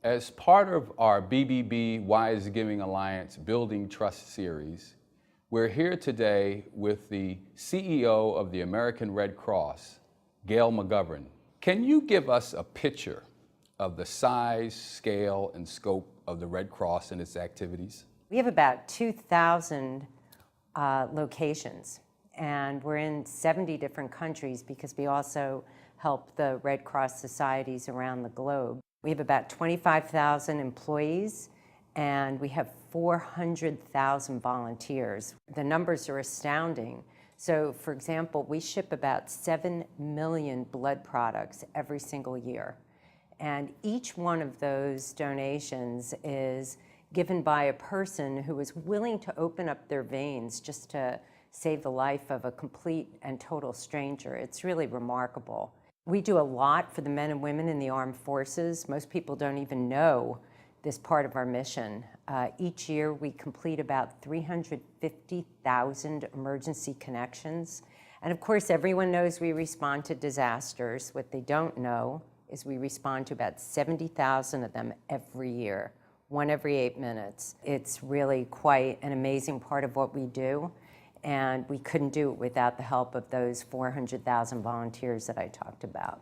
As part of our BBB Wise Giving Alliance Building Trust series, we're here today with the CEO of the American Red Cross, Gail McGovern. Can you give us a picture of the size, scale, and scope of the Red Cross and its activities? We have about 2,000 locations, and we're in 70 different countries because we also help the Red Cross societies around the globe. We have about 25,000 employees, and we have 400,000 volunteers. The numbers are astounding. So, for example, we ship about 7 million blood products every single year. And each one of those donations is given by a person who is willing to open up their veins just to save the life of a complete and total stranger. It's really remarkable. We do a lot for the men and women in the armed forces. Most people don't even know this part of our mission. Each year we complete about 350,000 emergency connections. And of course, everyone knows we respond to disasters. What they don't know is we respond to about 70,000 of them every year, one every 8 minutes. It's really quite an amazing part of what we do, and we couldn't do it without the help of those 400,000 volunteers that I talked about.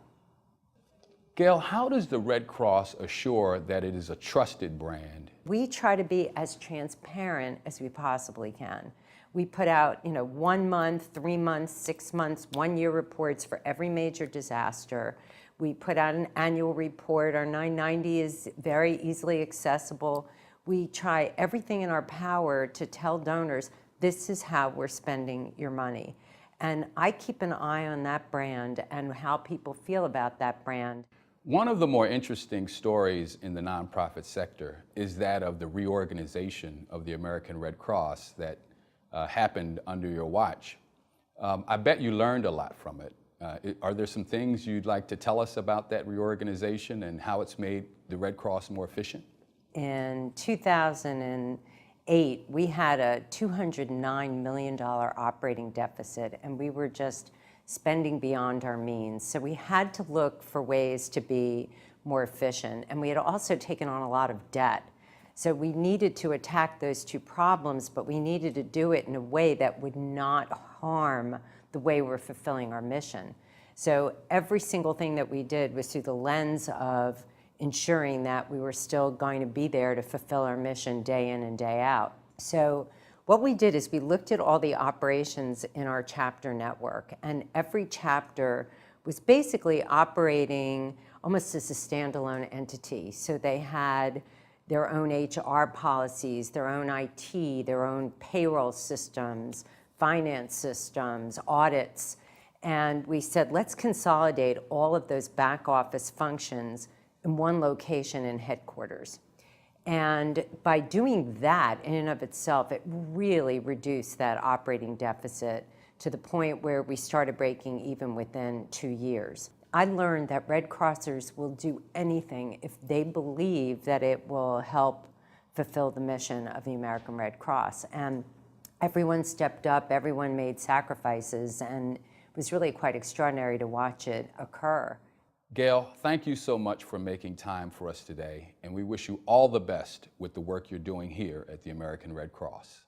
Gail, how does the Red Cross assure that it is a trusted brand? We try to be as transparent as we possibly can. We put out, 1 month, 3 months, 6 months, 1-year reports for every major disaster. We put out an annual report. Our 990 is very easily accessible. We try everything in our power to tell donors, this is how we're spending your money. And I keep an eye on that brand and how people feel about that brand. One of the more interesting stories in the nonprofit sector is that of the reorganization of the American Red Cross that happened under your watch. I bet you learned a lot from it. Are there some things you'd like to tell us about that reorganization and how it's made the Red Cross more efficient? In 2008, we had a $209 million operating deficit, and we were just spending beyond our means. So we had to look for ways to be more efficient, and we had also taken on a lot of debt. So we needed to attack those two problems, but we needed to do it in a way that would not harm the way we're fulfilling our mission. So every single thing that we did was through the lens of ensuring that we were still going to be there to fulfill our mission day in and day out. So what we did is we looked at all the operations in our chapter network, and every chapter was basically operating almost as a standalone entity. So they had their own HR policies, their own IT, their own payroll systems, finance systems, audits, and we said, let's consolidate all of those back office functions in one location in headquarters. And by doing that in and of itself, it really reduced that operating deficit to the point where we started breaking even within 2 years. I learned that Red Crossers will do anything if they believe that it will help fulfill the mission of the American Red Cross. And everyone stepped up, everyone made sacrifices, and it was really quite extraordinary to watch it occur. Gail, thank you so much for making time for us today, and we wish you all the best with the work you're doing here at the American Red Cross.